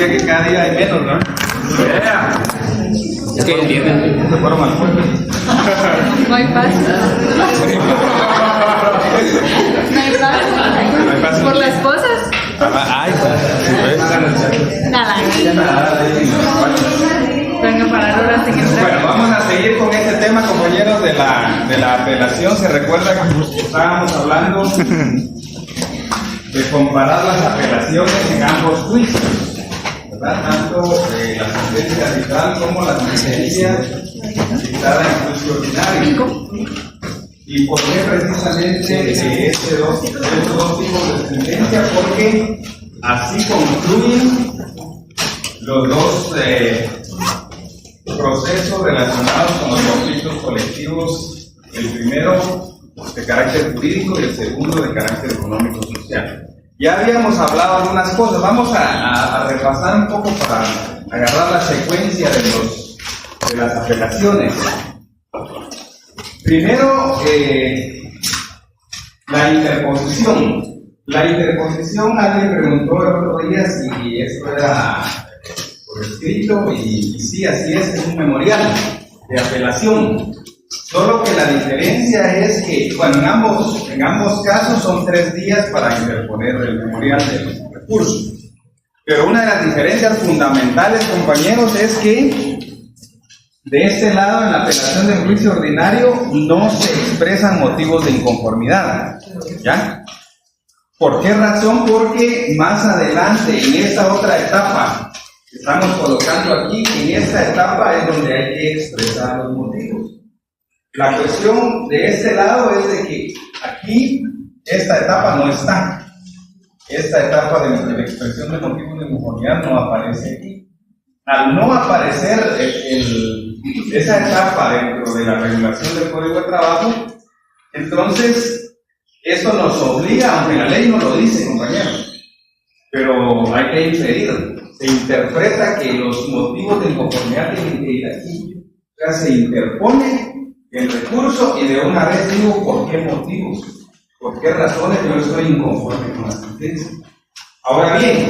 parecería que cada día hay menos, ¿no? Es que entienden. Se fueron al pueblo. No hay paz. No hay paz. Por las cosas. Ay, pues. Nada. Venga a parar ahora sin entrar. Bueno, vamos a seguir con este tema, compañeros, de la apelación. ¿Se recuerdan que estábamos hablando de comparar las apelaciones en ambos juicios? ¿Verdad? Tanto la sentencia arbitral como la sentencia dictada en juicio ordinario. ¿Y por qué precisamente estos dos tipos de sentencia? Porque así concluyen los dos procesos relacionados con los conflictos colectivos, el primero de carácter jurídico y el segundo de carácter económico-social. Ya habíamos hablado algunas cosas, vamos a repasar un poco para agarrar la secuencia de las apelaciones. Primero, la interposición. La interposición, alguien preguntó el otro día si esto era por escrito, y sí, así es un memorial de apelación. Solo que la diferencia es que, bueno, en ambos casos son 3 días para interponer el memorial del recurso. Pero una de las diferencias fundamentales, compañeros, es que de este lado, en la apelación del juicio ordinario, no se expresan motivos de inconformidad. ¿Ya? ¿Por qué razón? Porque más adelante, en esta otra etapa que estamos colocando aquí, en esta etapa es donde hay que expresar los motivos. La cuestión de este lado es de que aquí, esta etapa no está. Esta etapa de la expresión de motivos de inconformidad no aparece aquí. Al no aparecer esa etapa dentro de la regulación del Código de Trabajo, entonces esto nos obliga, aunque la ley no lo dice, compañeros, pero hay que inferir. Se interpreta que los motivos de inconformidad tienen que ir aquí. O sea, se interpone el recurso y de una vez digo por qué motivos, por qué razones yo estoy inconforme con la sentencia. Ahora bien,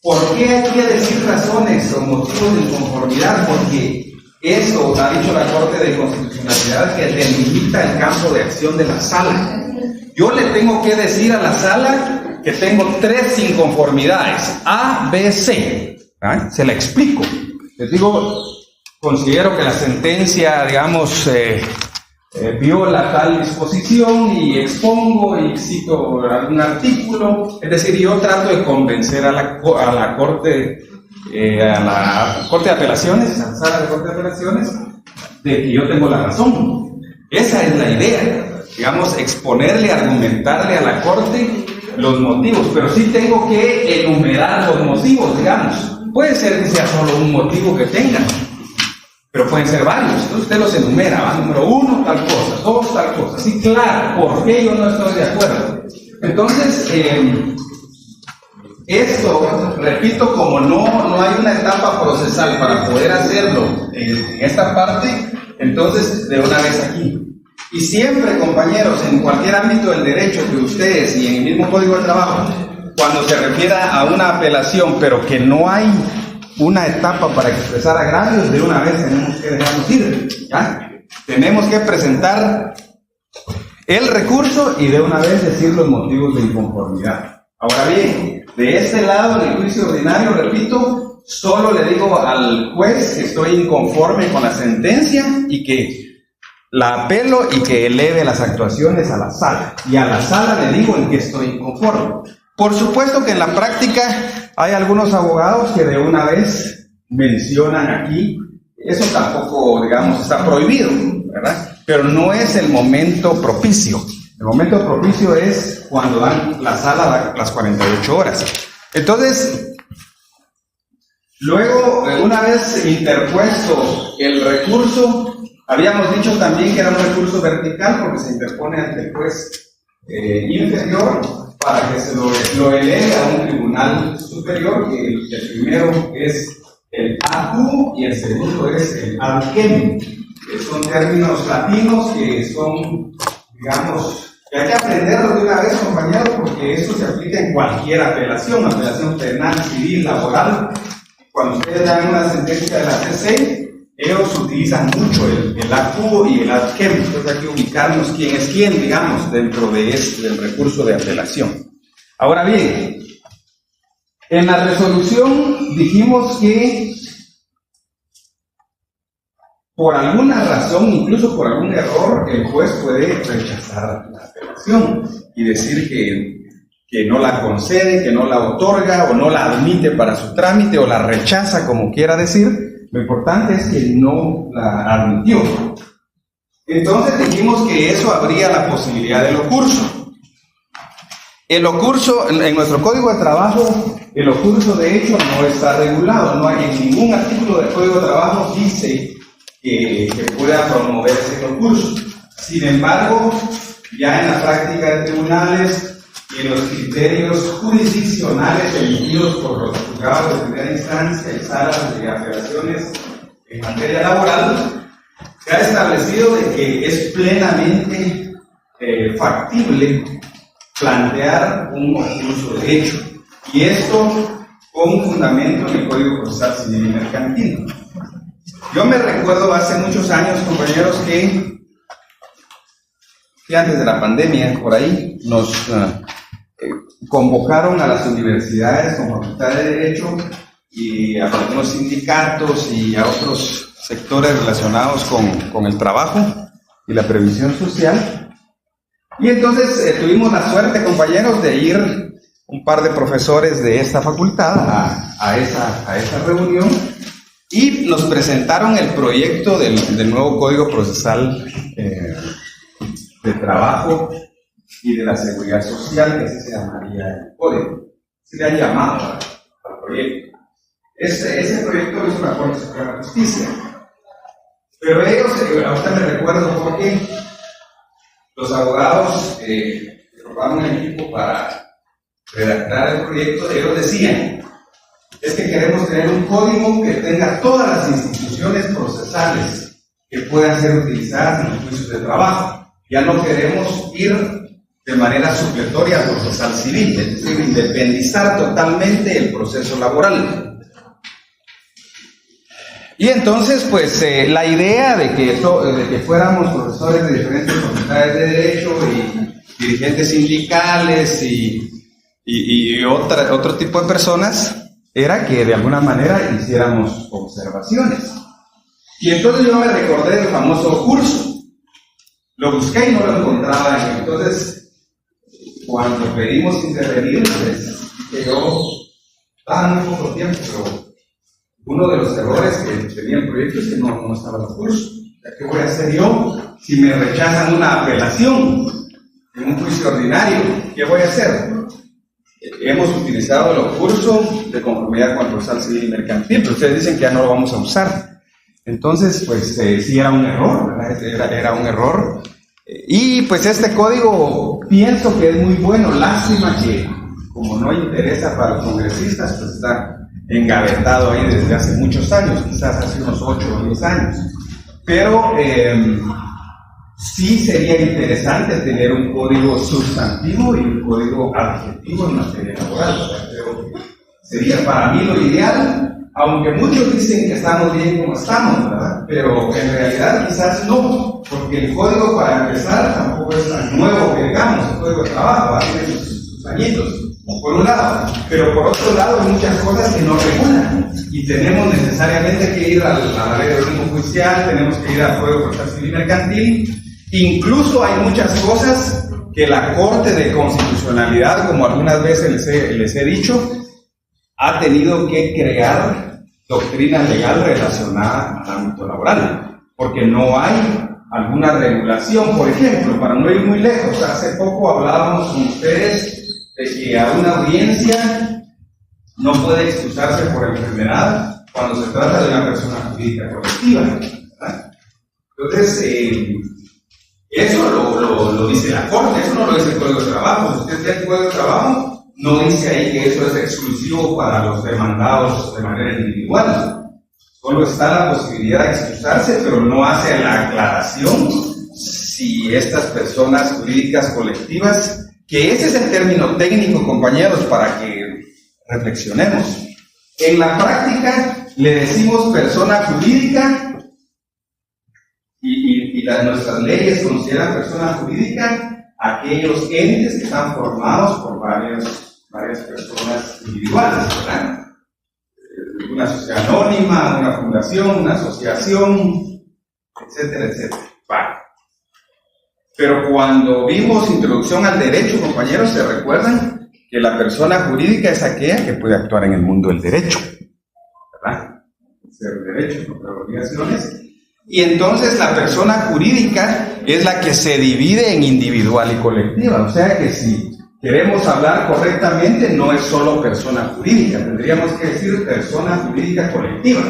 ¿por qué hay que decir razones o motivos de inconformidad? Porque eso ha dicho la Corte de Constitucionalidad, que delimita el campo de acción de la sala. Yo le tengo que decir a la sala que tengo 3 inconformidades, A, B, C. ¿Ah? Se la explico. Les digo, considero que la sentencia, digamos, viola tal disposición y expongo y cito algún artículo. Es decir, yo trato de convencer a la Corte, a la Corte de Apelaciones, a la sala de Corte de Apelaciones, de que yo tengo la razón. Esa es la idea, digamos, exponerle, argumentarle a la Corte los motivos, pero sí tengo que enumerar los motivos, digamos. Puede ser que sea solo un motivo que tenga, pero pueden ser varios. Entonces usted los enumera, ¿va? Número 1, tal cosa, 2, tal cosa. Sí, claro, ¿por qué yo no estoy de acuerdo? Entonces, esto, repito, como no hay una etapa procesal para poder hacerlo en esta parte, entonces de una vez aquí. Y siempre, compañeros, en cualquier ámbito del derecho que ustedes, y en el mismo Código de Trabajo, cuando se refiera a una apelación, pero que no hay una etapa para expresar agravios, de una vez tenemos que dejarnos ir, ¿ya? Tenemos que presentar el recurso y de una vez decir los motivos de inconformidad. Ahora bien, de este lado del juicio ordinario, repito, solo le digo al juez que estoy inconforme con la sentencia y que la apelo y que eleve las actuaciones a la sala. Y a la sala le digo en qué estoy inconforme. Por supuesto que en la práctica hay algunos abogados que de una vez mencionan aquí, eso tampoco, digamos, está prohibido, ¿verdad? Pero no es el momento propicio. El momento propicio es cuando dan la sala las 48 horas. Entonces, luego, una vez interpuesto el recurso, habíamos dicho también que era un recurso vertical porque se interpone ante el juez inferior para que se lo eleve a un tribunal superior, que el primero es el AQ y el segundo es el ADQUEM, que son términos latinos que son, digamos, Y hay que aprenderlo de una vez, compañeros, porque eso se aplica en cualquier apelación penal, civil, laboral. Cuando ustedes dan una sentencia de la CC, ellos utilizan mucho el ad quo y el ad quem. Entonces hay que ubicarnos quién es quién, digamos, dentro de del recurso de apelación. Ahora bien, en la resolución dijimos que por alguna razón, incluso por algún error, el juez puede rechazar la apelación y decir que no la concede, que no la otorga o no la admite para su trámite o la rechaza, como quiera decir. Lo importante es que no la admitió. Entonces dijimos que eso abría la posibilidad del ocurso. El ocurso, en nuestro Código de Trabajo, el ocurso de hecho no está regulado. No hay en ningún artículo del Código de Trabajo dice que pueda promoverse el ocurso. Sin embargo, ya en la práctica de tribunales y en los criterios jurisdiccionales emitidos por los juzgados de primera instancia y salas de apelaciones en materia laboral, se ha establecido de que es plenamente factible plantear un ocurso de hecho, y esto con un fundamento en el Código Procesal Civil y Mercantil. Yo me recuerdo hace muchos años, compañeros, que antes de la pandemia, por ahí, nos convocaron a las universidades con facultad de Derecho y a algunos sindicatos y a otros sectores relacionados con el trabajo y la previsión social. Y entonces tuvimos la suerte, compañeros, de ir un par de profesores de esta facultad a esa reunión, y nos presentaron el proyecto del nuevo Código Procesal de Trabajo y de la Seguridad Social, que así se llamaría el código. Se le ha llamado al proyecto. Ese proyecto lo hizo la Corte Suprema de Justicia. Pero ellos, ahorita me recuerdo porque los abogados que formaron un equipo para redactar el proyecto, ellos decían: es que queremos tener un código que tenga todas las instituciones procesales que puedan ser utilizadas en los juicios de trabajo. Ya no queremos ir de manera supletoria al procesal civil, es decir, independizar totalmente el proceso laboral. Y entonces, pues, la idea de que fuéramos profesores de diferentes facultades de Derecho y dirigentes sindicales y otro tipo de personas, era que de alguna manera hiciéramos observaciones. Y entonces yo me recordé del famoso curso. Lo busqué y no lo encontraba. Entonces, cuando pedimos intervenir, pues quedó tan poco tiempo, pero uno de los errores que tenía el proyecto es que no estaba el curso. ¿Qué voy a hacer yo si me rechazan una apelación en un juicio ordinario? ¿Qué voy a hacer? Hemos utilizado el curso de conformidad con el procesal civil y mercantil, pero ustedes dicen que ya no lo vamos a usar. Entonces, pues sí era un error, ¿verdad? Era un error. Y pues este código pienso que es muy bueno. Lástima que, como no interesa para los congresistas, pues está engavetado ahí desde hace muchos años, quizás hace unos 8 o 10 años. Pero sí sería interesante tener un código sustantivo y un código adjetivo en materia laboral. Pero sería para mí lo ideal, aunque muchos dicen que estamos bien como estamos, ¿verdad? Pero en realidad quizás no, porque el código, para empezar, tampoco es tan nuevo que digamos. El Código de Trabajo tiene sus añitos, por un lado, pero por otro lado hay muchas cosas que no regulan y tenemos necesariamente que ir a la ley de orden judicial, tenemos que ir al Código Procesal Civil y Mercantil. Incluso hay muchas cosas que la Corte de Constitucionalidad, como algunas veces les he dicho, ha tenido que crear doctrina legal relacionada al ámbito laboral, porque no hay alguna regulación. Por ejemplo, para no ir muy lejos, hace poco hablábamos con ustedes de que a una audiencia no puede excusarse por enfermedad cuando se trata de una persona jurídica colectiva, ¿verdad? Entonces, eso lo dice la Corte, eso no lo dice el Código de Trabajo. Si usted tiene el Código de Trabajo, no dice ahí que eso es exclusivo para los demandados de manera individual. Solo está la posibilidad de excusarse, pero no hace la aclaración si estas personas jurídicas colectivas, que ese es el término técnico, compañeros, para que reflexionemos. En la práctica le decimos persona jurídica y nuestras leyes consideran persona jurídica aquellos entes que están formados por varias personas individuales, ¿verdad? Una sociedad anónima, una fundación, una asociación, etcétera, etcétera. Vale. Pero cuando vimos introducción al derecho, compañeros, ¿se recuerdan que la persona jurídica es aquella que puede actuar en el mundo del derecho? ¿Verdad? Ser derecho, no obligaciones. Y entonces la persona jurídica es la que se divide en individual y colectiva. O sea que si queremos hablar correctamente, no es solo persona jurídica, tendríamos que decir persona jurídica colectiva,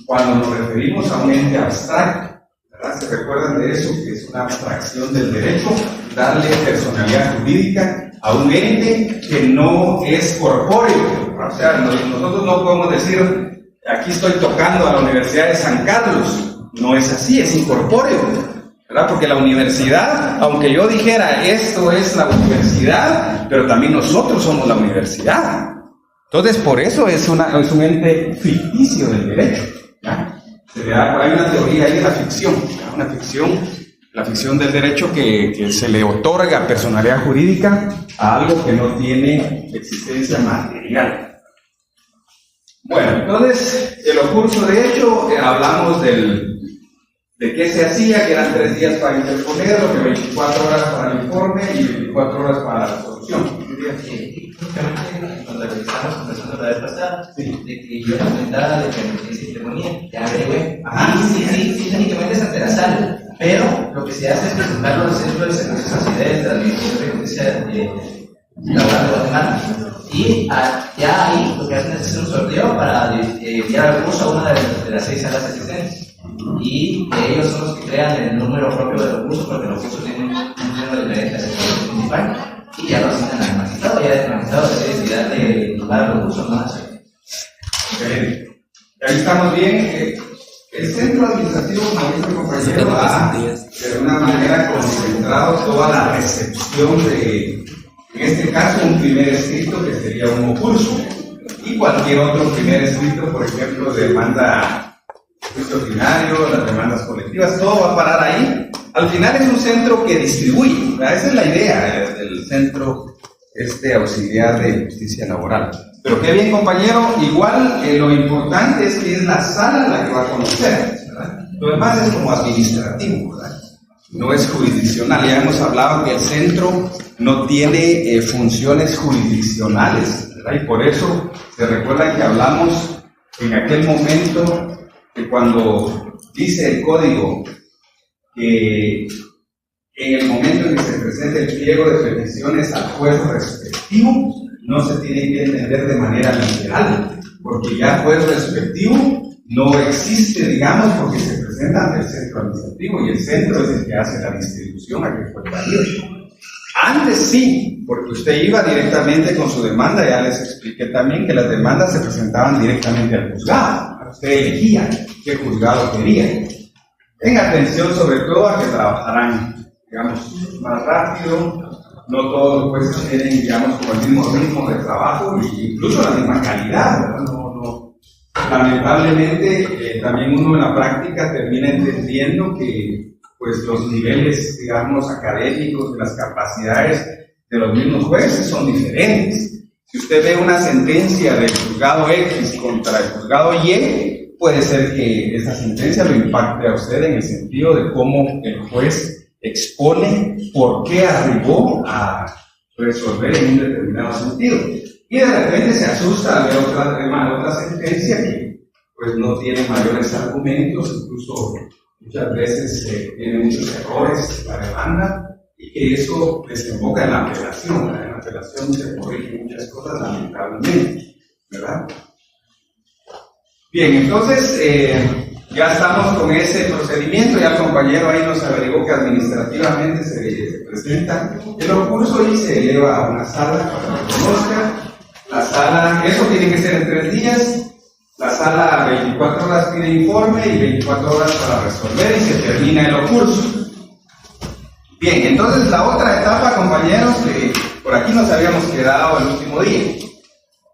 cuando nos referimos a un ente abstracto, ¿verdad? ¿Se recuerdan de eso? Que es una abstracción del derecho, darle personalidad jurídica a un ente que no es corpóreo. O sea, nosotros no podemos decir, aquí estoy tocando a la Universidad de San Carlos. No es así, es incorpóreo, ¿verdad? Porque la universidad, aunque yo dijera esto es la universidad, pero también nosotros somos la universidad. Entonces, por eso es un ente ficticio del derecho, ¿ya? Hay una teoría ahí de la ficción, ¿ya? La ficción del derecho que se le otorga personalidad jurídica a algo que no tiene existencia material. Bueno, entonces, el ocurso de hecho, hablamos de qué se hacía, que eran 3 días para interponerlo, que 24 horas para el informe y 24 horas para la resolución. Cuando revisamos conversando la vez pasada, de que yo comentaba de que se ponía, ya averigüé. Sí, técnicamente es ante la sala, pero lo que se hace es presentarlo al Centro de Servicios Auxiliares de la Administración de Justicia Laboral de Guatemala. Y ya ahí lo que hacen es hacer un sorteo para enviar al curso a una de las 6 salas existentes. Y ellos son los que crean el número propio de los cursos, porque los cursos tienen un número diferente al sector principal, y ya lo asignan al magistrado, ya el magistrado tiene necesidad de llevar los cursos, ¿no? Okay. Ahí estamos bien. El centro administrativo, como dice el compañero, ha de una manera concentrado toda la recepción de, en este caso, un primer escrito que sería un curso, y cualquier otro primer escrito, por ejemplo, demanda juicio ordinario, las demandas colectivas, todo va a parar ahí. Al final es un centro que distribuye, ¿verdad? Esa es la idea del centro auxiliar de justicia laboral. Pero qué bien, compañero, igual lo importante es que es la sala la que va a conocer, ¿verdad? Lo demás es como administrativo, ¿verdad? No es jurisdiccional. Ya hemos hablado que el centro no tiene funciones jurisdiccionales, ¿verdad? Y por eso se recuerda que hablamos en aquel momento que cuando dice el código que en el momento en que se presente el pliego de peticiones al juez respectivo, no se tiene que entender de manera literal, porque ya juez respectivo no existe, digamos, porque se presenta ante el centro administrativo y el centro es el que hace la distribución a que fue válido. Antes sí, porque usted iba directamente con su demanda, ya les expliqué también que las demandas se presentaban directamente al juzgado. Usted elegía qué juzgado quería. Tenga atención sobre todo a que trabajarán, digamos, más rápido. No todos los jueces tienen, digamos, como el mismo ritmo de trabajo e incluso la misma calidad, ¿verdad? No. Lamentablemente, también uno en la práctica termina entendiendo que pues, los niveles, digamos, académicos, las capacidades de los mismos jueces son diferentes. Si usted ve una sentencia del juzgado X contra el juzgado Y, puede ser que esa sentencia lo impacte a usted en el sentido de cómo el juez expone por qué arribó a resolver en un determinado sentido. Y de repente se asusta al ver otra sentencia que pues, no tiene mayores argumentos, incluso muchas veces tiene muchos errores la demanda, y que eso desemboca en la apelación. En la apelación se corrigen muchas cosas lamentablemente, ¿verdad? Bien, entonces ya estamos con ese procedimiento. Ya el compañero ahí nos averiguó que administrativamente se presenta el recurso y se eleva a una sala para que conozca. La sala, eso tiene que ser en 3 días. La sala 24 horas pide informe y 24 horas para resolver y se termina el recurso. Bien, entonces la otra etapa, compañeros, por aquí nos habíamos quedado el último día.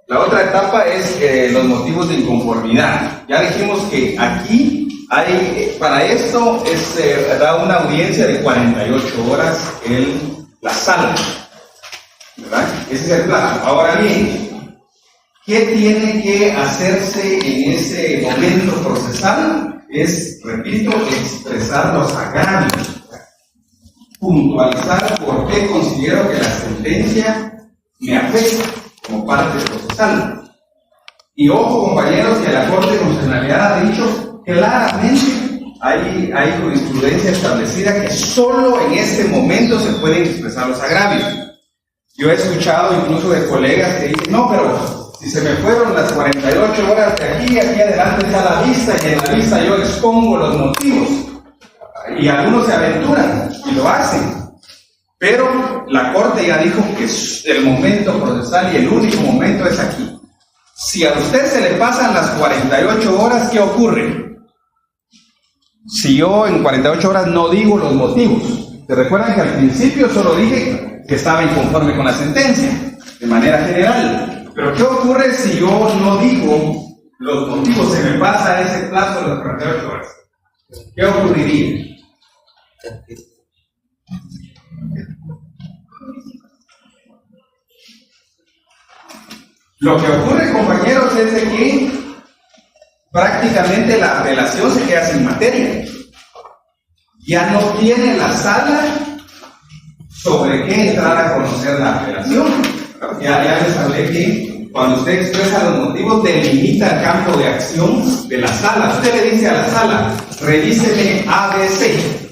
La otra etapa es los motivos de inconformidad. Ya dijimos que aquí hay, para esto da una audiencia de 48 horas en la sala, ¿verdad? Ese es el plazo. Ahora bien, ¿qué tiene que hacerse en ese momento procesal? Es, repito, expresar los agravios, puntualizar por qué considero que la sentencia me afecta como parte procesal. Y ojo, compañeros, que la Corte de Constitucionalidad ha dicho claramente, hay jurisprudencia establecida que solo en este momento se pueden expresar los agravios. Yo he escuchado incluso de colegas que dicen, no, pero si se me fueron las 48 horas de aquí adelante está la vista, y en la vista yo expongo los motivos. Y algunos se aventuran y lo hacen. Pero la Corte ya dijo que el momento procesal y el único momento es aquí. Si a usted se le pasan las 48 horas, ¿qué ocurre? Si yo en 48 horas no digo los motivos. ¿Se recuerdan que al principio solo dije que estaba inconforme con la sentencia, de manera general? Pero ¿qué ocurre si yo no digo los motivos? Se me pasa ese plazo de las 48 horas. ¿Qué ocurriría? Lo que ocurre, compañeros, es de que prácticamente la apelación se queda sin materia. Ya no tiene la sala sobre qué entrar a conocer la apelación. Ya les hablé que cuando usted expresa los motivos, delimita el campo de acción de la sala. Usted le dice a la sala, revíseme ABC.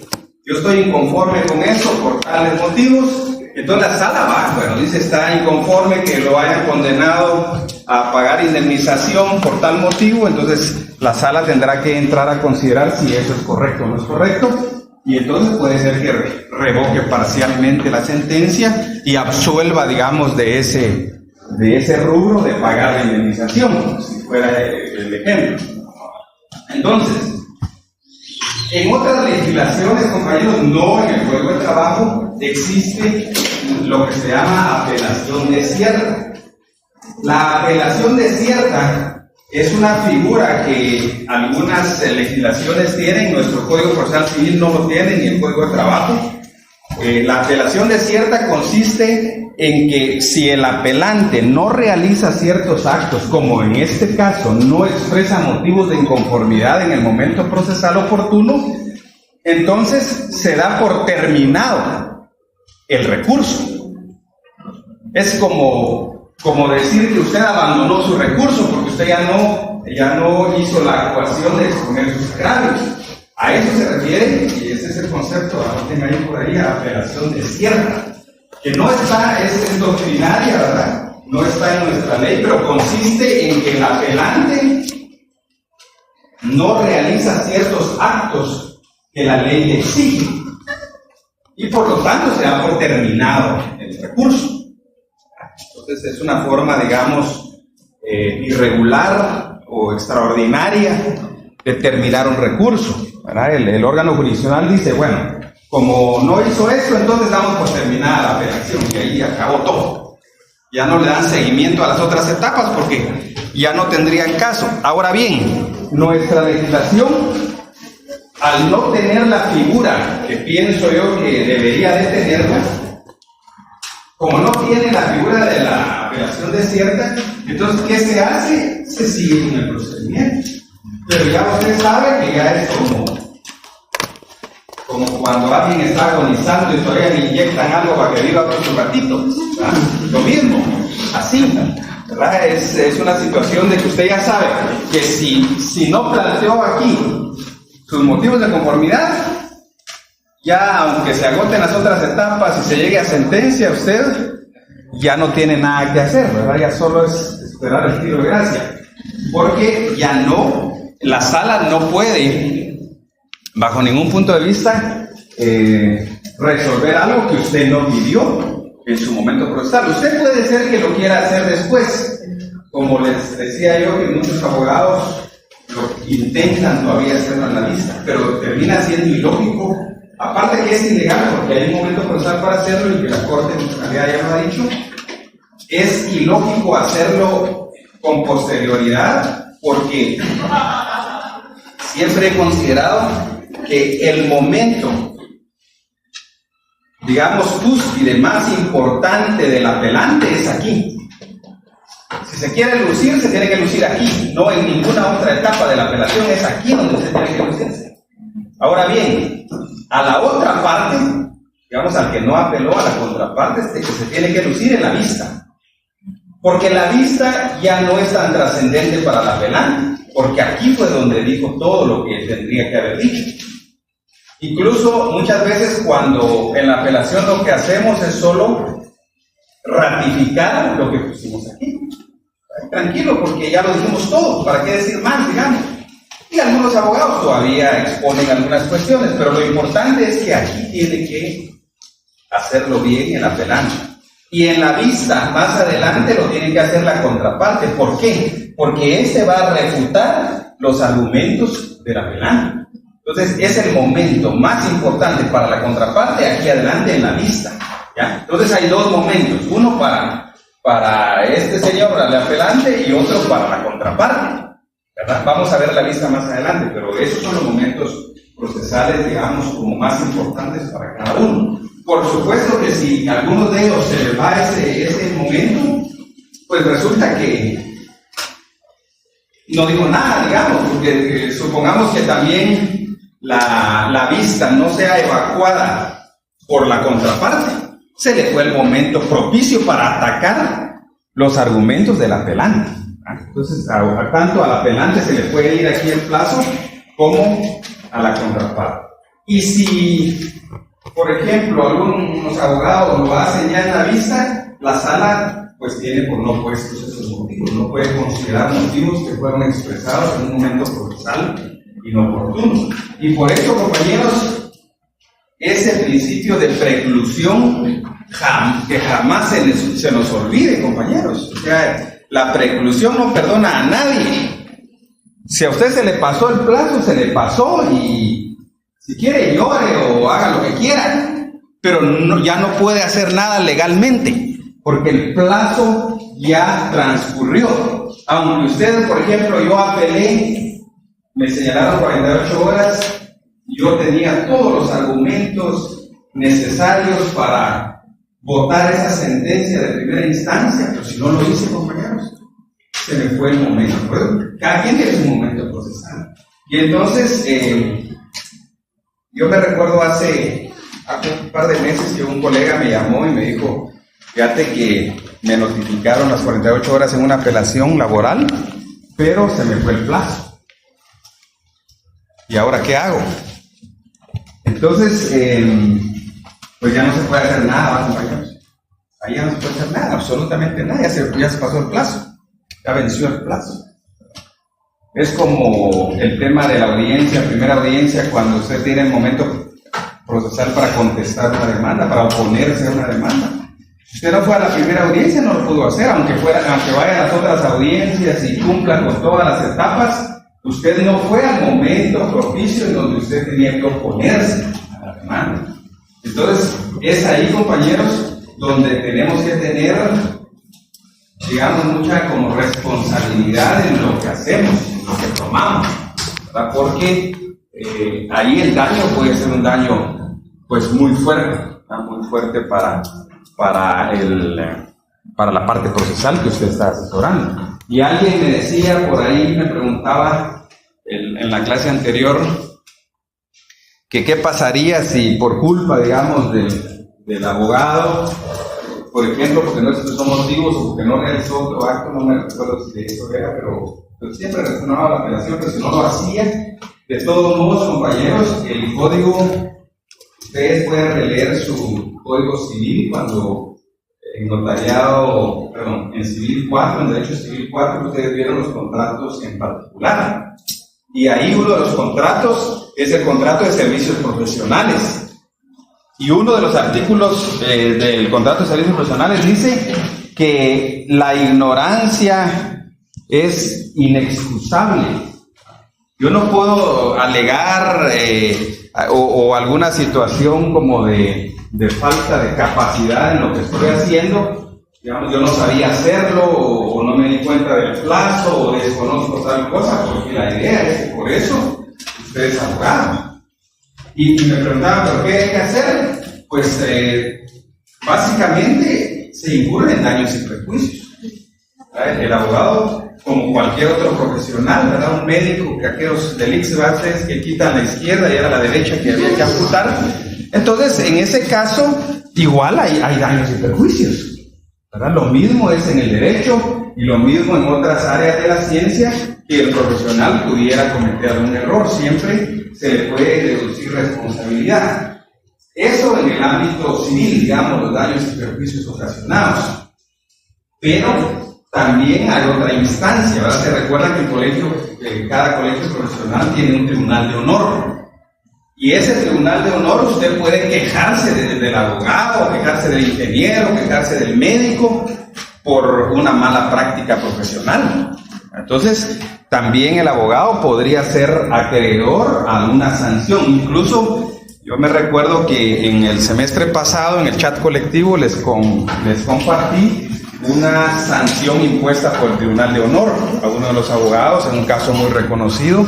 Yo estoy inconforme con eso por tales motivos. Entonces la sala va, bueno, dice está inconforme que lo hayan condenado a pagar indemnización por tal motivo, entonces la sala tendrá que entrar a considerar si eso es correcto o no es correcto, y entonces puede ser que revoque parcialmente la sentencia y absuelva, digamos, de ese rubro de pagar la indemnización, si fuera el ejemplo. Entonces, en otras legislaciones, compañeros, no en el Código de Trabajo, existe lo que se llama apelación desierta. La apelación desierta es una figura que algunas legislaciones tienen, nuestro Código Procesal Civil no lo tiene, ni el Código de Trabajo. La apelación desierta consiste en que si el apelante no realiza ciertos actos, como en este caso no expresa motivos de inconformidad en el momento procesal oportuno, entonces se da por terminado el recurso. Es como decir que usted abandonó su recurso porque usted ya no hizo la actuación de exponer sus agravios. A eso se refiere, y ese es el concepto, anoten ahí por ahí, apelación desierta, que no está, es doctrinaria, ¿verdad? No está en nuestra ley, pero consiste en que el apelante no realiza ciertos actos que la ley le exige, y por lo tanto se da por terminado el recurso. Entonces es una forma, digamos, irregular o extraordinaria de terminar un recurso, ¿verdad? El órgano jurisdiccional dice, bueno, como no hizo eso, entonces damos por terminada la apelación y ahí acabó todo. Ya no le dan seguimiento a las otras etapas porque ya no tendrían caso. Ahora bien, nuestra legislación, al no tener la figura que pienso yo que debería de tenerla, como no tiene la figura de la apelación desierta, entonces ¿qué se hace? Se sigue con el procedimiento. Pero ya usted sabe que ya es como cuando alguien está agonizando y todavía le inyectan algo para que viva otro ratito. ¿Verdad? Lo mismo, así, ¿verdad? Es una situación de que usted ya sabe que si no planteó aquí sus motivos de conformidad, ya aunque se agoten las otras etapas y se llegue a sentencia, usted ya no tiene nada que hacer, ¿verdad? Ya solo es esperar el tiro de gracia. Porque ya no, la sala no puede, bajo ningún punto de vista, resolver algo que usted no pidió en su momento procesal. Usted puede ser que lo quiera hacer después, como les decía yo, que muchos abogados lo intentan todavía hacerlo en la vista, pero termina siendo ilógico aparte que es ilegal, porque hay un momento procesal para hacerlo y que la Corte en realidad ya lo ha dicho, es ilógico hacerlo con posterioridad, porque siempre he considerado que el momento, digamos, cúspide más importante del apelante es aquí. Si se quiere lucir, se tiene que lucir aquí, no en ninguna otra etapa de la apelación, es aquí donde se tiene que lucirse. Ahora bien, a la otra parte, digamos al que no apeló, a la contraparte, es de que se tiene que lucir en la vista. Porque la vista ya no es tan trascendente para el apelante, porque aquí fue donde dijo todo lo que tendría que haber dicho. Incluso muchas veces cuando en la apelación lo que hacemos es solo ratificar lo que pusimos aquí. Tranquilo, porque ya lo dijimos todo, ¿para qué decir más, digamos? Y algunos abogados todavía exponen algunas cuestiones, pero lo importante es que aquí tiene que hacerlo bien el apelante. Y en la vista, más adelante, lo tiene que hacer la contraparte. ¿Por qué? Porque este va a refutar los argumentos del apelante. Entonces, es el momento más importante para la contraparte aquí adelante en la vista, ¿ya? Entonces, hay dos momentos. Uno para este señor, el apelante, y otro para la contraparte, ¿verdad? Vamos a ver la vista más adelante, pero esos son los momentos procesales, digamos, como más importantes para cada uno. Por supuesto que si a alguno de ellos se le va ese momento, pues resulta que no digo nada, digamos, porque supongamos que también la vista no sea evacuada por la contraparte, se le fue el momento propicio para atacar los argumentos del apelante. Entonces, tanto al apelante se le puede ir aquí el plazo como a la contraparte. Y si, por ejemplo, algunos abogados lo hacen ya en la vista, la sala pues tiene por no puestos esos motivos, no puede considerar motivos que fueron expresados en un momento procesal inoportuno. Y por eso, compañeros, ese principio de preclusión que jamás se nos olvide, compañeros. O sea, la preclusión no perdona a nadie. Si a usted se le pasó el plazo, se le pasó, y si quiere llore o haga lo que quiera, pero ya no puede hacer nada legalmente, porque el plazo ya transcurrió. Aunque usted, por ejemplo, yo apelé, me señalaron 48 horas, yo tenía todos los argumentos necesarios para votar esa sentencia de primera instancia, pero si no lo hice, compañeros, se me fue el momento. Cada quien tiene su momento procesal. Y entonces, yo me recuerdo hace un par de meses que un colega me llamó y me dijo: fíjate que me notificaron las 48 horas en una apelación laboral, pero se me fue el plazo. ¿Y ahora qué hago? Entonces, pues ya no se puede hacer nada, compañeros. Ahí ya no se puede hacer nada, absolutamente nada. Ya se pasó el plazo, ya venció el plazo. Es como el tema de la audiencia, primera audiencia, cuando usted tiene el momento procesal para contestar una demanda, para oponerse a una demanda. Si usted no fue a la primera audiencia, no lo pudo hacer, aunque vaya a las otras audiencias y cumpla con todas las etapas. Usted no fue al momento propicio en donde usted tenía que oponerse a la demanda. Entonces, es ahí, compañeros, donde tenemos que tener, digamos, mucha como responsabilidad en lo que hacemos, en lo que tomamos, ¿verdad? Porque ahí el daño puede ser un daño, pues, muy fuerte, ¿verdad? Muy fuerte para la parte procesal que usted está asesorando. Y alguien me decía por ahí, me preguntaba en la clase anterior, que qué pasaría si por culpa, digamos, del abogado, por ejemplo, porque no son motivos o porque no realizó otro acto, no me recuerdo si eso era, pero siempre resonaba la apelación, pero si no lo hacía, de todos modos, compañeros, el código, ustedes pueden releer su código civil cuando en notariado, perdón, en civil 4, en derecho civil 4, ustedes vieron los contratos en particular. Y ahí uno de los contratos es el contrato de servicios profesionales. Y uno de los artículos del contrato de servicios profesionales dice que la ignorancia es inexcusable. Yo no puedo alegar o alguna situación como de falta de capacidad en lo que estoy haciendo, digamos, yo no sabía hacerlo, o no me di cuenta del plazo, o desconozco tal cosa, porque la idea es que por eso usted es abogado. Y me preguntaban, ¿pero qué hay que hacer? Pues básicamente se incurren en daños y perjuicios. El abogado, como cualquier otro profesional, ¿verdad? Un médico, que aquellos del ICSE que quitan la izquierda y a la derecha que había que amputar. Entonces, en ese caso, igual hay daños y perjuicios, ¿verdad? Lo mismo es en el derecho y lo mismo en otras áreas de la ciencia, que el profesional pudiera cometer algún error. Siempre se le puede deducir responsabilidad. Eso en el ámbito civil, digamos, los daños y perjuicios ocasionados. Pero también hay otra instancia, ¿verdad? Se recuerda que cada colegio profesional tiene un tribunal de honor. Y ese tribunal de honor usted puede quejarse del abogado, quejarse del ingeniero, quejarse del médico por una mala práctica profesional. Entonces, también el abogado podría ser acreedor a una sanción. Incluso, yo me recuerdo que en el semestre pasado, en el chat colectivo, les compartí una sanción impuesta por el Tribunal de Honor a uno de los abogados, en un caso muy reconocido,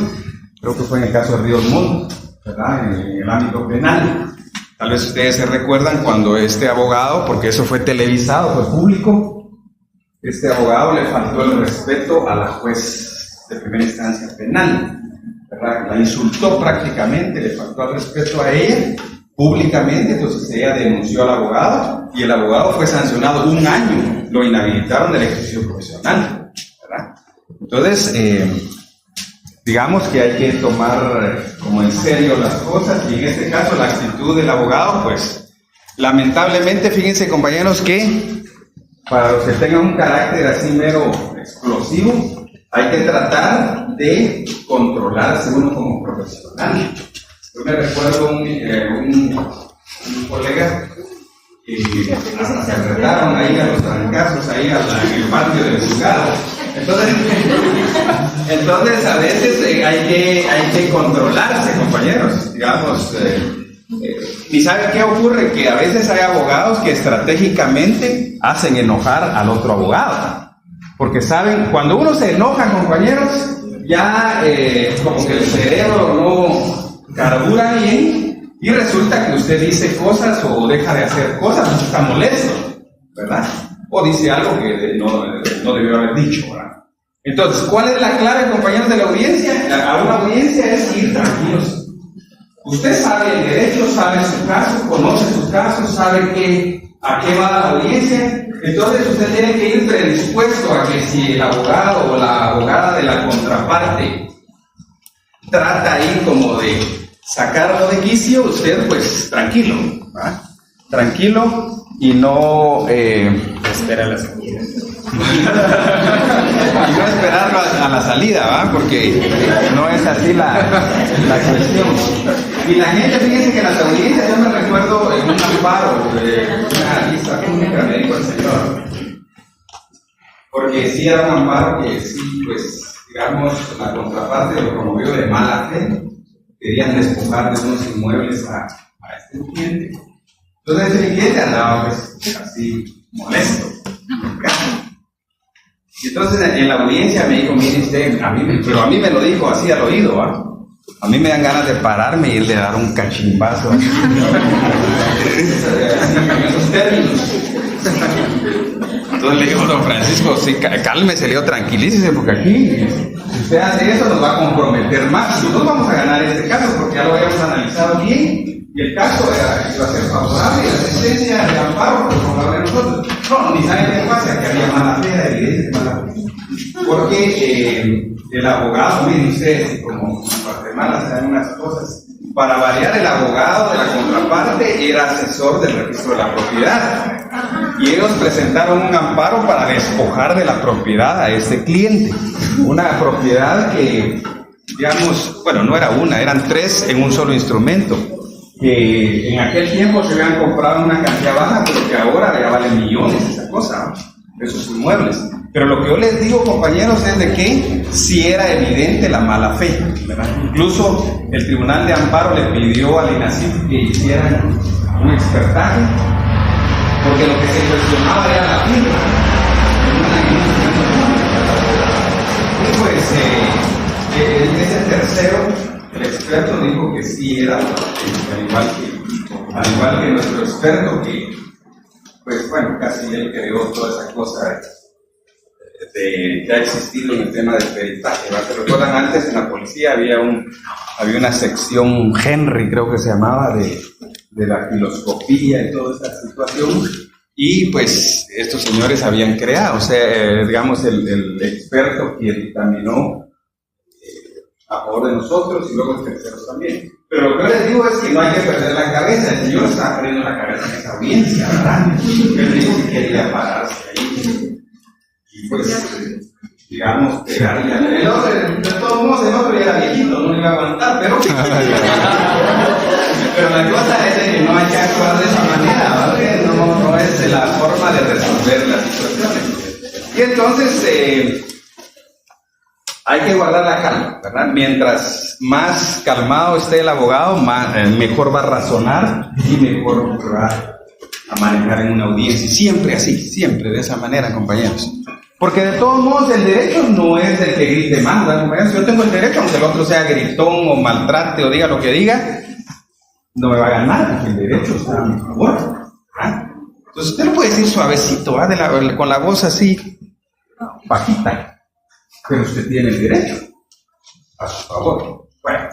creo que fue en el caso de Ríos Montt, ¿verdad? En el ámbito penal. Tal vez ustedes se recuerdan cuando este abogado, porque eso fue televisado, fue público, este abogado le faltó el respeto a la juez de primera instancia penal, ¿verdad? La insultó prácticamente, le faltó el respeto a ella públicamente. Entonces ella denunció al abogado y el abogado fue sancionado 1 año, lo inhabilitaron del ejercicio profesional, ¿verdad? Entonces, digamos que hay que tomar como en serio las cosas, y en este caso la actitud del abogado, pues lamentablemente, fíjense compañeros, que para los que tengan un carácter así mero explosivo, hay que tratar de controlarse uno como profesional. Yo me recuerdo un colega que hasta se retaron ahí a los trancazos, ahí en el patio del juzgado. Entonces a veces hay que controlarse, compañeros, digamos. ¿Y saben qué ocurre? Que a veces hay abogados que estratégicamente hacen enojar al otro abogado, porque saben, cuando uno se enoja, compañeros, ya como que el cerebro no carbura bien, y resulta que usted dice cosas o deja de hacer cosas, o está molesto, ¿verdad? O dice algo que no debió haber dicho, ¿verdad? Entonces, ¿cuál es la clave, compañeros de la audiencia? A una audiencia es ir tranquilos. Usted sabe el derecho, sabe su caso, conoce su caso, sabe a qué va la audiencia. Entonces usted tiene que ir predispuesto a que si el abogado o la abogada de la contraparte trata ahí como de sacarlo de quicio, usted pues tranquilo, ¿verdad? Tranquilo y no espera la salida. Y no esperarlo a la salida, ¿va? Porque no es así la cuestión. Y la gente, fíjense que en las audiencias, yo me recuerdo en un amparo de una lista pública, me dijo el señor, porque sí era un amparo que sí, pues, digamos, la contraparte lo promovió de mala fe, querían despojar de unos inmuebles a este cliente. Entonces el cliente andaba pues así molesto. Y entonces en la audiencia me dijo, mire usted, pero a mí me lo dijo así al oído, ¿ah? A mí me dan ganas de pararme y irle a dar un cachimbazo. Así, en esos términos. Entonces le digo, don Francisco, sí, cálmese, le digo, tranquilícese, porque aquí, si usted hace eso, nos va a comprometer más. Nosotros vamos a ganar este caso porque ya lo habíamos analizado bien. Y el caso iba a ser favorable, y la sentencia de amparo fue favorable a nosotros. No, ni saben qué pasa, que había mala fe, evidencia de mala fe. Porque el abogado, miren ustedes, como en Guatemala se dan unas cosas. Para variar, el abogado de la contraparte era asesor del registro de la propiedad. Y ellos presentaron un amparo para despojar de la propiedad a este cliente. Una propiedad que, digamos, bueno, no era una, eran 3 en un solo instrumento. Que en aquel tiempo se habían comprado una cantidad baja, pero que ahora ya vale millones esa cosa. esos inmuebles. Pero lo que yo les digo, compañeros, es de que sí era evidente la mala fe, ¿verdad? Incluso el Tribunal de Amparo le pidió al INACIF que hicieran un expertaje, porque lo que se cuestionaba era la firma. Y pues ese tercero, el experto, dijo que sí era, al igual que nuestro experto, que pues bueno, casi él creó toda esa cosa que ha existido en el tema del peritaje. ¿Se recuerdan? Antes en la policía había una sección Henry, creo que se llamaba, de la filosofía y toda esta situación, y pues estos señores habían creado, o sea, digamos, el experto que dictaminó a favor de nosotros, y luego el tercero también. Pero lo que yo les digo es que no hay que perder la cabeza. El señor está perdiendo la cabeza en esa audiencia, ¿verdad? Él dijo que quería pararse ahí y pues, digamos, pegarle a el otro. De todos modos, el otro ya era viejito, no le iba a aguantar, pero la cosa es que no hay que actuar de esa manera, ¿vale? No es la forma de resolver las situaciones. Y entonces hay que guardar la calma, ¿verdad? Mientras más calmado esté el abogado, mejor va a razonar y mejor va a manejar en una audiencia. Siempre así, siempre de esa manera, compañeros. Porque de todos modos el derecho no es el que grite más, ¿verdad, compañeros? Yo tengo el derecho, aunque el otro sea gritón o maltrate o diga lo que diga, no me va a ganar, porque el derecho está a mi favor, ¿verdad? Entonces usted lo puede decir suavecito, ¿verdad? Con la voz así, bajita. Pero usted tiene el derecho a su favor. Bueno,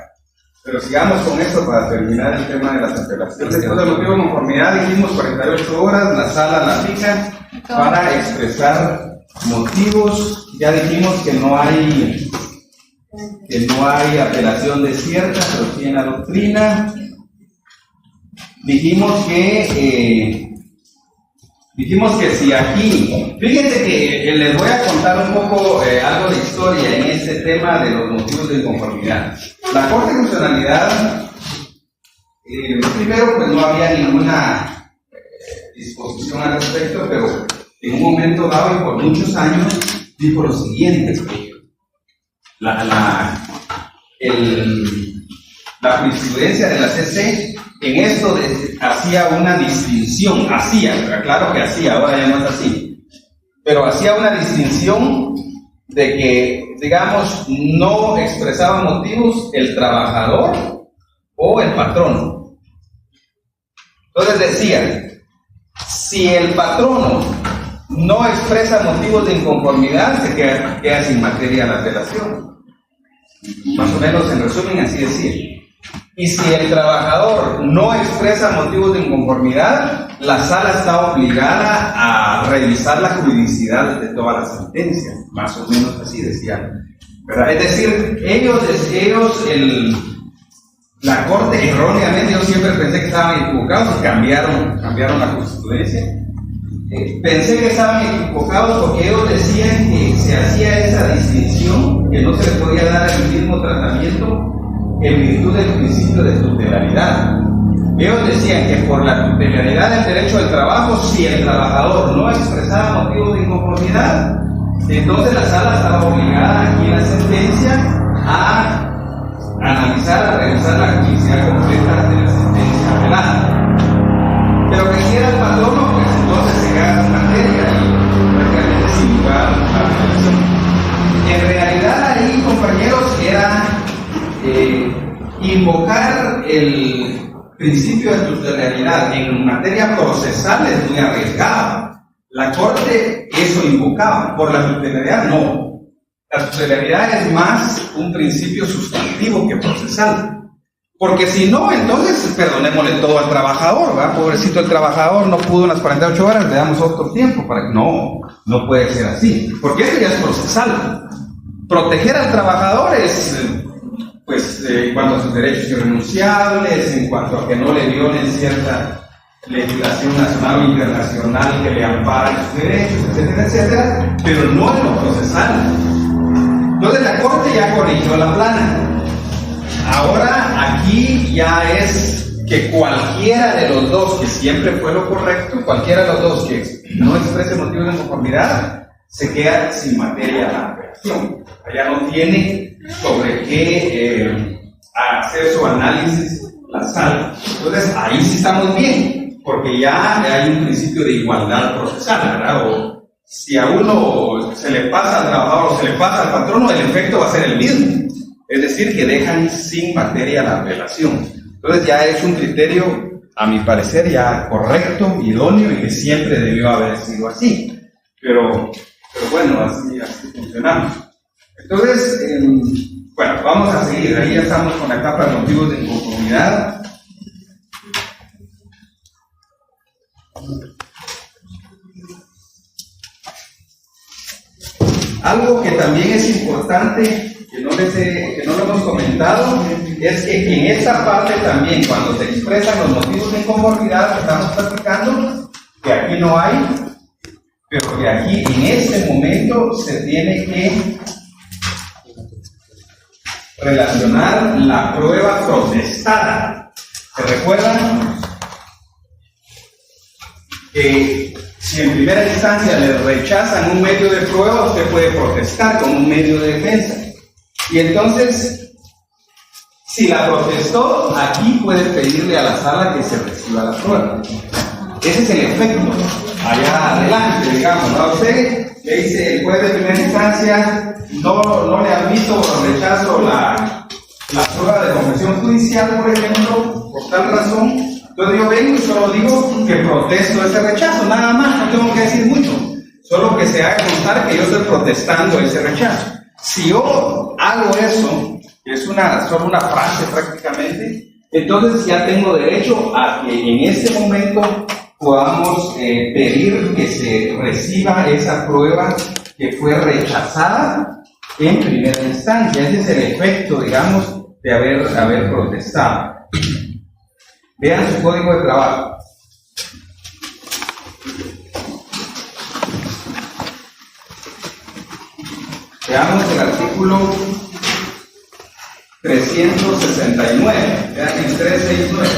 pero sigamos con esto para terminar el tema de las apelaciones. Después del motivo de conformidad dijimos 48 horas, la sala la fija para expresar motivos. Ya dijimos que no hay apelación desierta, pero sí en la doctrina. Dijimos que si aquí, fíjense que les voy a contar un poco algo de historia en este tema de los motivos de inconformidad. La Corte de Constitucionalidad, primero pues no había ninguna disposición al respecto, pero en un momento dado y por muchos años dijo lo siguiente: la jurisprudencia de la CC en esto hacía una distinción, claro que hacía, ahora ya no es así, pero hacía una distinción de que, digamos, no expresaba motivos el trabajador o el patrono. Entonces decía, si el patrono no expresa motivos de inconformidad, se queda sin materia la apelación. Más o menos, en resumen, así decía. Y si el trabajador no expresa motivos de inconformidad, la sala está obligada a revisar la juridicidad de toda la sentencia. Más o menos así decían, ¿verdad? Es decir, la Corte, erróneamente, yo siempre pensé que estaban equivocados y cambiaron la jurisprudencia. Pensé que estaban equivocados porque ellos decían que se hacía esa distinción, que no se le podía dar el mismo tratamiento en virtud del principio de tutelaridad. Ellos decían que por la tutelaridad del derecho del trabajo, si el trabajador no expresaba motivos de inconformidad, entonces la sala estaba obligada aquí en la sentencia a analizar, a revisar la juridicidad completa de la sentencia apelada. Pero que si era el patrono, pues entonces se queda en materia y prácticamente sin lugar a la apelación. En realidad ahí, compañeros, era invocar el principio de tutelaridad en materia procesal es muy arriesgado. La Corte eso invocaba, por la tutelaridad no. La tutelaridad es más un principio sustantivo que procesal. Porque si no, entonces perdonémosle todo al trabajador, ¿verdad? Pobrecito el trabajador, no pudo unas 48 horas, le damos otro tiempo para que no puede ser así. Porque eso ya es procesal. Proteger al trabajador es en cuanto a sus derechos irrenunciables, en cuanto a que no le violen cierta legislación nacional o internacional que le ampara sus derechos, etcétera, etcétera, pero no en lo procesal. Entonces la Corte ya corrigió la plana. Ahora aquí ya es que cualquiera de los dos, que siempre fue lo correcto, cualquiera de los dos que no exprese motivos de inconformidad, se queda sin materia la apelación. Ya no tiene sobre qué hacer su análisis la sala. Entonces, ahí sí estamos bien, porque ya hay un principio de igualdad procesal, ¿verdad? O si a uno se le pasa al trabajador o se le pasa al patrono, el efecto va a ser el mismo. Es decir, que dejan sin materia la apelación. Entonces, ya es un criterio, a mi parecer, ya correcto, idóneo y que siempre debió haber sido así. Pero bueno, así funcionamos. Entonces, bueno, vamos a seguir. Ahí ya estamos con la etapa de motivos de inconformidad. Algo que también es importante, que no lo hemos comentado, es que en esta parte también, cuando se expresan los motivos de inconformidad que estamos platicando, que aquí no hay, pero que aquí en este momento se tiene que relacionar la prueba protestada. ¿Se recuerdan? Que si en primera instancia le rechazan un medio de prueba, usted puede protestar con un medio de defensa. Y entonces, si la protestó, aquí puede pedirle a la sala que se reciba la prueba. Ese es el efecto. Allá adelante, digamos, ¿no? Usted le dice, el juez de primera instancia no le admito o rechazo la prueba de confesión judicial, por ejemplo, por tal razón. Entonces yo vengo y solo digo que protesto ese rechazo, nada más, no tengo que decir mucho. Solo que se haga constar que yo estoy protestando ese rechazo. Si yo hago eso, que es solo una frase prácticamente, entonces ya tengo derecho a que en este momento podamos pedir que se reciba esa prueba que fue rechazada en primera instancia. Ese es el efecto, digamos, de haber protestado. Vean su código de trabajo. Veamos el artículo 369. Vean el 369.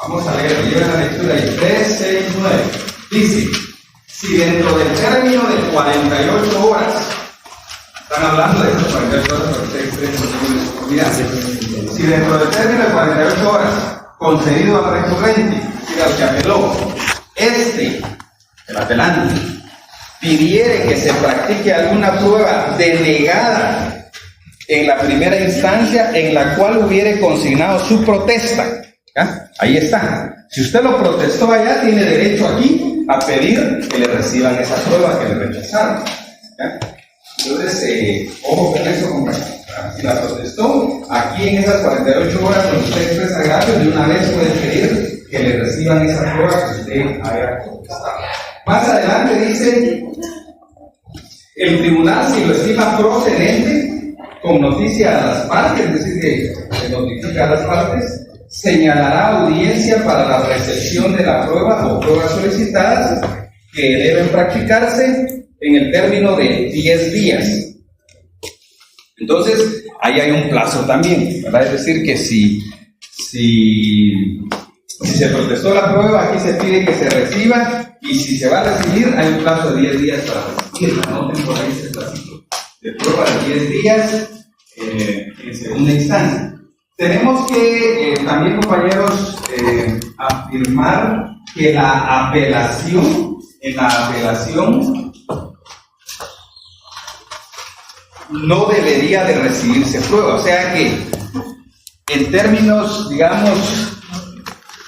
Vamos a leer, lleven la lectura ahí. 369. Dice, si dentro del término de 48 horas, están hablando de esas 48 horas para que ustedes expresen. Si dentro del término de 48 horas, concedido al recurrente, y al que apeló, el apelante, pidiere que se practique alguna prueba denegada en la primera instancia en la cual hubiere consignado su protesta. ¿Ya? Ahí está. Si usted lo protestó allá, tiene derecho aquí a pedir que le reciban esa prueba que le rechazaron. ¿Ya? Entonces, ojo con eso, compañero. Si la protestó, aquí en esas 48 horas cuando usted expresa agravio, de una vez puede pedir que le reciban esa prueba que usted haya protestado. Más adelante dice, el tribunal, si lo estima procedente, con noticia a las partes, es decir, que se notifica a las partes, señalará audiencia para la recepción de la prueba o pruebas solicitadas que deben practicarse en el término de 10 días. Entonces, ahí hay un plazo también, ¿verdad? Es decir, que si se protestó la prueba, aquí se pide que se reciba, y si se va a recibir, hay un plazo de 10 días para recibirla. Anoten por ahí ese plazo de prueba de 10 días en segunda instancia. Tenemos que también, compañeros, afirmar que en la apelación no debería de recibirse prueba. O sea que, en términos, digamos,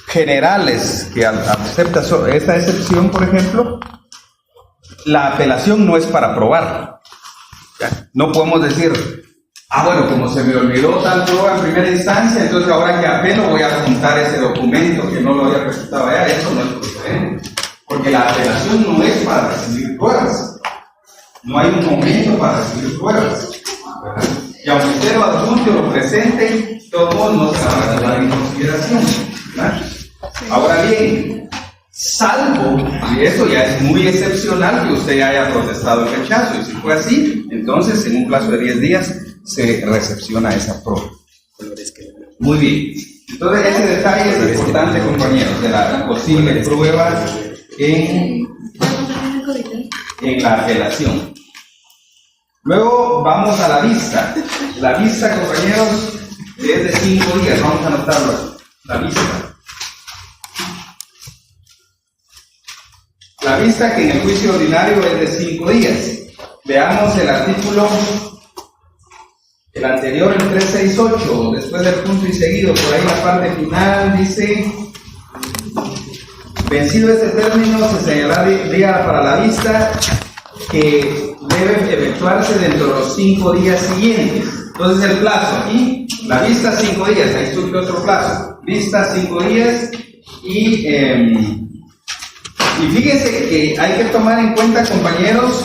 generales, que acepta esta excepción, por ejemplo, la apelación no es para probar. ¿Ya? No podemos decir, bueno, como se me olvidó tal prueba en primera instancia, entonces ahora que apelo voy a juntar ese documento que no lo había presentado allá. Eso no es procedente, porque la apelación no es para recibir pruebas. No hay un momento para recibir pruebas, ¿verdad? Y aunque usted lo adjunte o lo presente, todos no se van a tomar en consideración, ¿verdad? Ahora bien, salvo, y eso ya es muy excepcional, que usted haya protestado el rechazo, y si fue así, entonces en un plazo de 10 días se recepciona esa prueba. Muy bien. Entonces, ese detalle es importante, compañeros, de la posible prueba en la apelación. Luego vamos a la vista. La vista, compañeros, es de 5 días. Vamos a anotarlo. La vista. La vista que en el juicio ordinario es de 5 días. Veamos el artículo, el anterior, el 368, después del punto y seguido, por ahí la parte final dice: vencido este término, se señalará día para la vista que debe efectuarse dentro de los 5 días siguientes. Entonces el plazo aquí, la vista 5 días, ahí surge otro plazo, vista 5 días y fíjense que hay que tomar en cuenta, compañeros,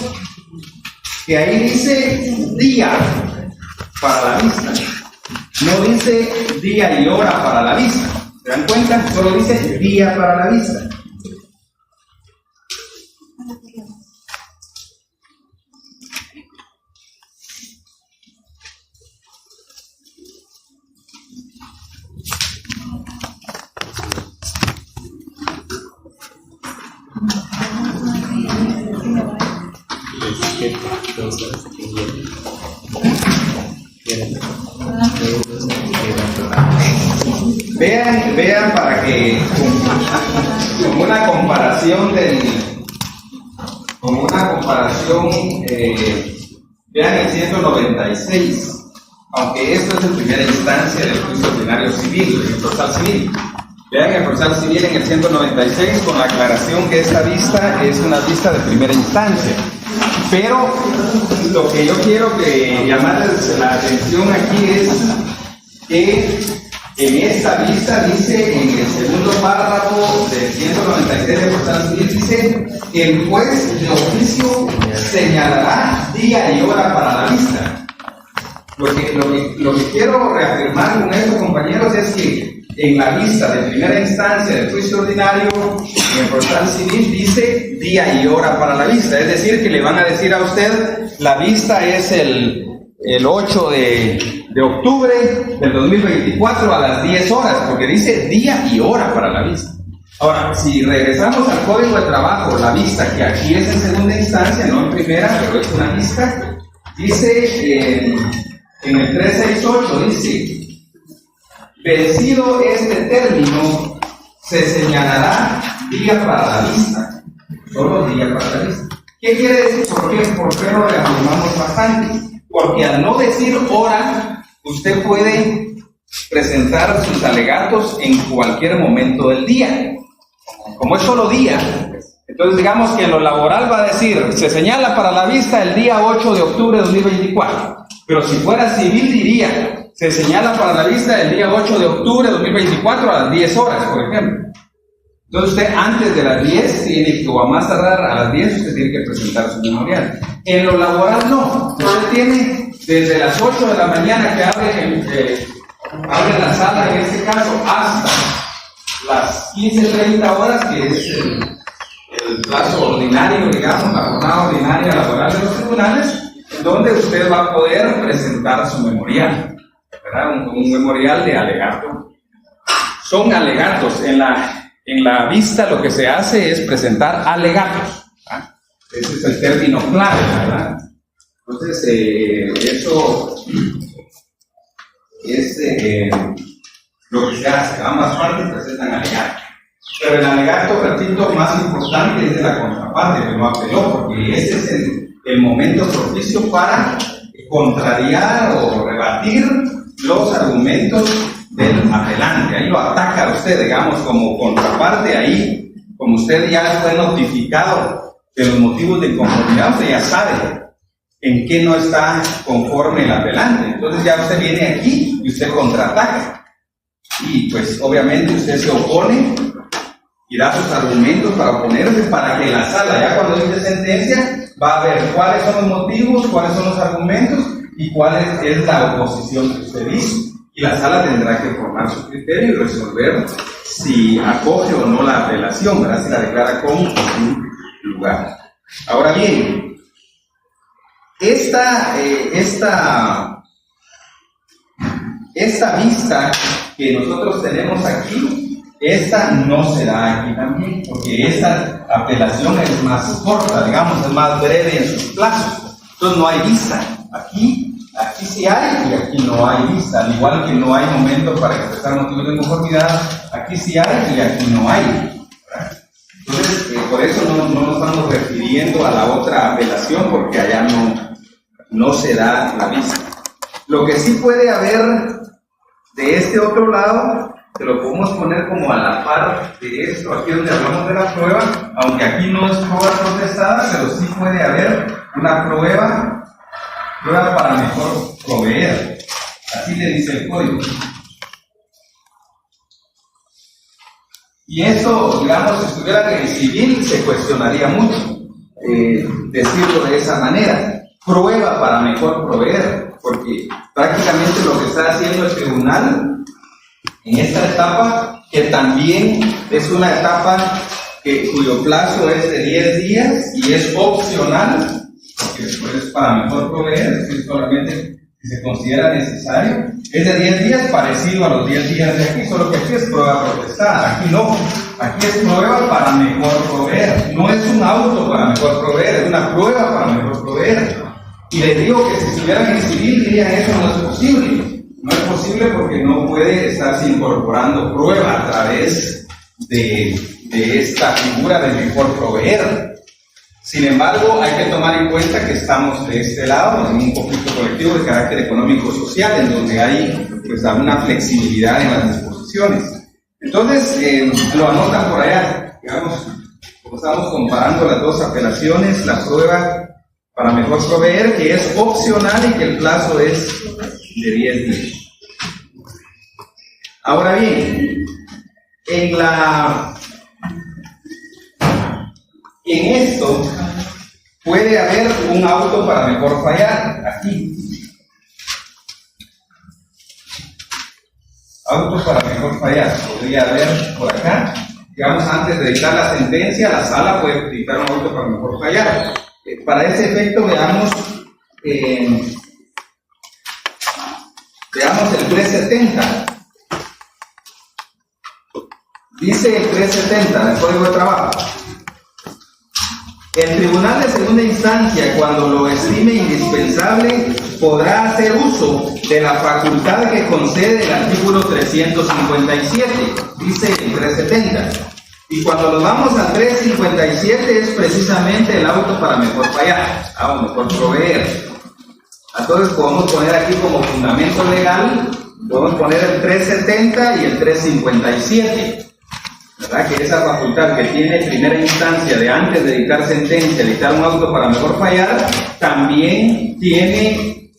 que ahí dice día para la vista, no dice día y hora para la vista. ¿Se dan cuenta? Solo dice día para la vista. Vean para que, como una comparación vean el 196, aunque esto es en primera instancia del juicio ordinario civil, el procesal civil. Vean el procesal civil en el 196 con la aclaración que esta vista es una vista de primera instancia. Pero lo que yo quiero que llamarles la atención aquí es que en esta vista dice, en el segundo párrafo del 196 del procesal civil, dice: el juez de oficio señalará día y hora para la vista. Lo que quiero reafirmar con esto, compañeros, es que en la vista de primera instancia del juicio ordinario, en el procesal civil dice día y hora para la vista. Es decir, que le van a decir a usted, la vista es el 8 de octubre del 2024 a las 10 horas, porque dice día y hora para la vista. Ahora, si regresamos al Código de Trabajo, la vista, que aquí es en segunda instancia, no en primera, pero es una vista, dice en el 368, dice: vencido este término, se señalará día para la vista. Solo día para la vista. ¿Qué quiere decir? ¿Por qué lo reafirmamos bastante? Porque al no decir hora, usted puede presentar sus alegatos en cualquier momento del día. Como es solo día, entonces digamos que en lo laboral va a decir, se señala para la vista el día 8 de octubre de 2024. Pero si fuera civil diría, se señala para la vista el día 8 de octubre de 2024 a las 10 horas, por ejemplo. Entonces usted antes de las 10 tiene que, o a más tardar a las 10, usted tiene que presentar su memorial. En lo laboral no, usted tiene desde las 8 de la mañana que abre la sala, en este caso, hasta las 15:30 horas, que es el plazo ordinario, digamos, la jornada ordinaria laboral de los tribunales, donde usted va a poder presentar su memorial, ¿verdad? Un memorial de alegato. Son alegatos. En la vista lo que se hace es presentar alegatos, ¿verdad? Ese es el término clave, ¿verdad? Entonces, eso es lo que se hace. Ambas partes presentan alegatos. Pero el alegato, repito, más importante es de la contraparte, que no apeló, porque ese es el momento propicio para contrariar o rebatir los argumentos del apelante. Ahí lo ataca a usted, digamos, como contraparte. Ahí, como usted ya fue notificado de los motivos de inconformidad, usted ya sabe en qué no está conforme el apelante. Entonces ya usted viene aquí y usted contraataca. Y pues obviamente usted se opone y da sus argumentos para oponerse, para que la sala, ya cuando dice sentencia, va a ver cuáles son los motivos, cuáles son los argumentos y cuál es la oposición que usted hizo. Y la sala tendrá que formar su criterio y resolver si acoge o no la apelación, ¿verdad? Si la declara como un lugar. Ahora bien, esta vista que nosotros tenemos aquí, esta no se da aquí también, porque esta apelación es más corta, digamos, es más breve en sus plazos. Entonces no hay vista. Aquí sí hay y aquí no hay vista. Al igual que no hay momento para expresar motivos de conformidad, aquí sí hay y aquí no hay. ¿Verdad? Entonces, por eso no nos estamos refiriendo a la otra apelación, porque allá no se da la vista. Lo que sí puede haber de este otro lado, se lo podemos poner como a la par de esto, aquí donde hablamos de la prueba, aunque aquí no es prueba protestada, pero sí puede haber una prueba para mejor proveer. Así le dice el código. Y eso, digamos, si estuviera en el civil, se cuestionaría mucho decirlo de esa manera. Prueba para mejor proveer, porque prácticamente lo que está haciendo el tribunal en esta etapa, que también es una etapa cuyo plazo es de 10 días y es opcional, porque después es para mejor proveer, es decir, solamente si se considera necesario, es de 10 días parecido a los 10 días de aquí, solo que aquí es prueba protestada, aquí no, aquí es prueba para mejor proveer, no es un auto para mejor proveer, es una prueba para mejor proveer. Y les digo que si estuvieran en civil dirían eso no es posible. No es posible porque no puede estarse incorporando prueba a través de esta figura de mejor proveer. Sin embargo, hay que tomar en cuenta que estamos de este lado, en un conflicto colectivo de carácter económico-social, en donde hay pues alguna flexibilidad en las disposiciones. Entonces, lo anotan por allá, digamos, como estamos comparando las dos apelaciones, la prueba para mejor proveer, que es opcional y que el plazo es de 10 días. Ahora bien, en esto puede haber un auto para mejor fallar, aquí. Auto para mejor fallar, podría haber por acá. Digamos, antes de dictar la sentencia, la sala puede dictar un auto para mejor fallar. Para ese efecto veamos el 370. Dice el 370 del Código de Trabajo: el tribunal de segunda instancia, cuando lo estime indispensable, podrá hacer uso de la facultad que concede el artículo 357, dice el 370. Y cuando nos vamos al 357 es precisamente el auto para mejor fallar, o mejor proveer. Entonces podemos poner aquí como fundamento legal, podemos poner el 370 y el 357. ¿Verdad? Que esa facultad que tiene primera instancia de antes de dictar sentencia, dictar un auto para mejor fallar, también tiene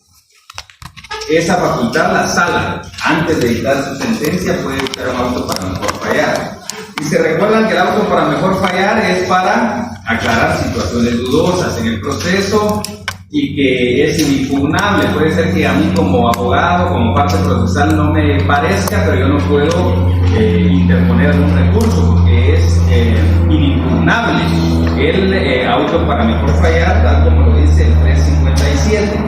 esa facultad la sala. Antes de dictar su sentencia puede dictar un auto para mejor fallar. Y se recuerdan que el auto para mejor fallar es para aclarar situaciones dudosas en el proceso y que es inimpugnable. Puede ser que a mí como abogado, como parte procesal no me parezca, pero yo no puedo interponer algún recurso porque es inimpugnable el auto para mejor fallar, tal como lo dice el 357.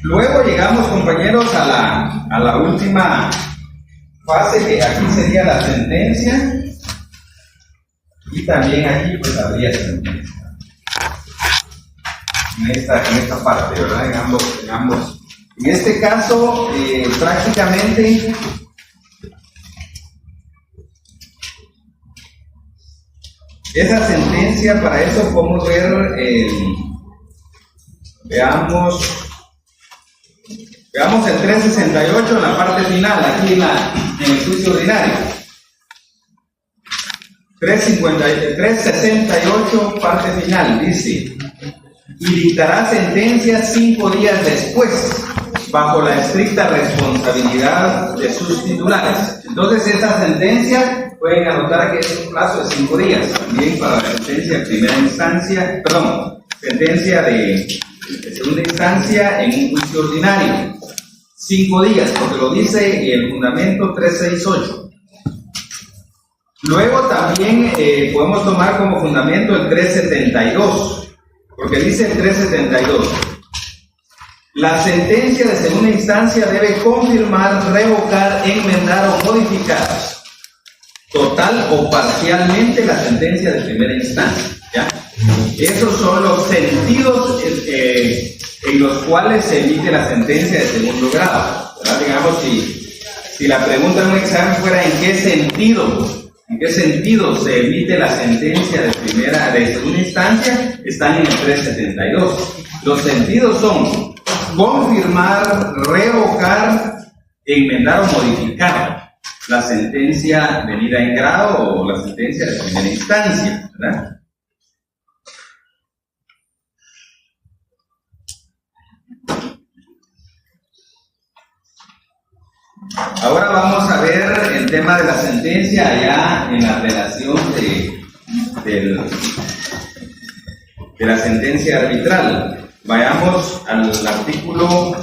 Luego llegamos, compañeros, a la última fase, que aquí sería la sentencia, y también aquí pues habría sentencia. En esta parte, ¿verdad? En ambos. En este caso, prácticamente esa sentencia, para eso podemos ver, veamos el 368 en la parte final, aquí en el juicio ordinario. 368, parte final, dice: y dictará sentencia 5 días después, bajo la estricta responsabilidad de sus titulares. Entonces, esa sentencia, pueden anotar que es un plazo de 5 días, también para la sentencia de primera instancia, sentencia de segunda instancia en un juicio ordinario. 5 días, porque lo dice el fundamento 368. Luego también podemos tomar como fundamento el 372. Porque dice el 372. La sentencia de segunda instancia debe confirmar, revocar, enmendar o modificar total o parcialmente la sentencia de primera instancia. ¿Ya? Esos son los sentidos en los cuales se emite la sentencia de segundo grado. ¿Verdad? Digamos, si la pregunta en un examen fuera ¿en qué sentido se emite la sentencia de segunda instancia? Están en el 372. Los sentidos son confirmar, revocar, enmendar o modificar la sentencia venida en grado o la sentencia de primera instancia, ¿verdad? Ahora vamos a ver el tema de la sentencia allá en la relación de la sentencia arbitral. Vayamos al artículo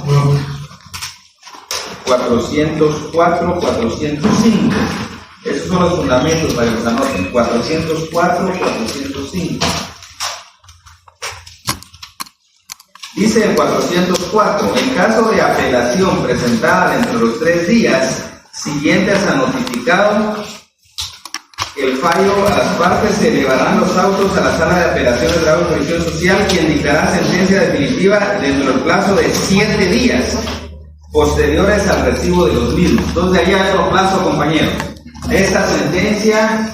404, 405. Esos son los fundamentos para que los anoten. 404, 405. Dice el 404, en caso de apelación presentada dentro de los 3 días siguientes a notificado el fallo, a las partes se elevarán los autos a la sala de apelaciones de la Jurisdicción Social, quien dictará sentencia definitiva dentro del plazo de 7 días posteriores al recibo de los mismos. Entonces, de ahí hay otro plazo, compañeros. Esta sentencia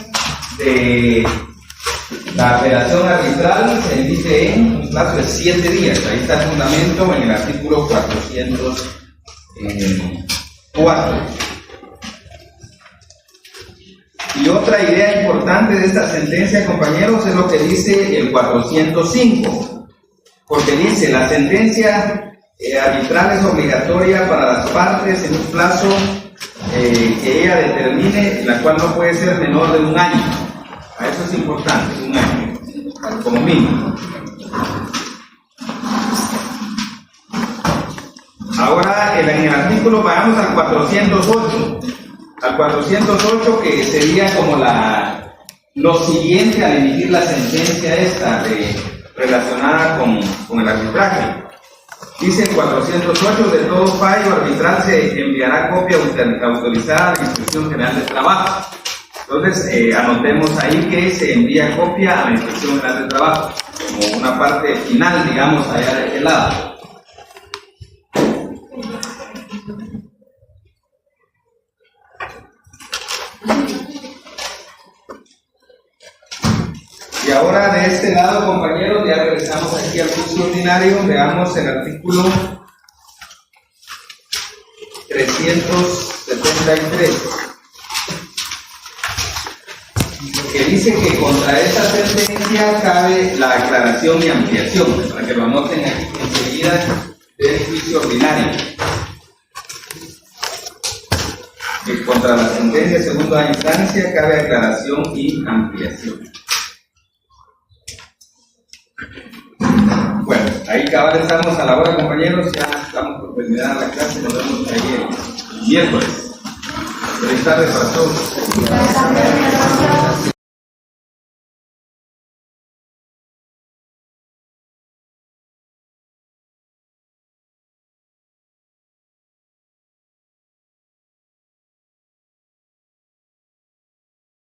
de la apelación arbitral se emite en un plazo de 7 días. Ahí está el fundamento en el artículo 404. Y otra idea importante de esta sentencia, compañeros, es lo que dice el 405. Porque dice, la sentencia arbitral es obligatoria para las partes en un plazo que ella determine, la cual no puede ser menor de 1 año. Eso es importante, 1 año, como mínimo. Ahora, en el artículo, vayamos al 408. Al 408, que sería como lo siguiente al emitir la sentencia esta relacionada con el arbitraje. Dice el 408, de todo fallo arbitral se enviará copia autorizada a la Inspección General de Trabajo. Entonces, anotemos ahí que se envía copia a la Inspección General de Trabajo, como una parte final, digamos, allá de aquel lado. Y ahora de este lado, compañeros, ya regresamos aquí al juicio ordinario. Veamos el artículo 373, que dice que contra esta sentencia cabe la aclaración y ampliación, para que lo anoten aquí enseguida del juicio ordinario. Que contra la sentencia de segunda instancia cabe aclaración y ampliación. Bueno, ahí cabal estamos a la hora, compañeros, ya estamos por terminar la clase, nos vemos ahí el miércoles. Feliz tarde para todos.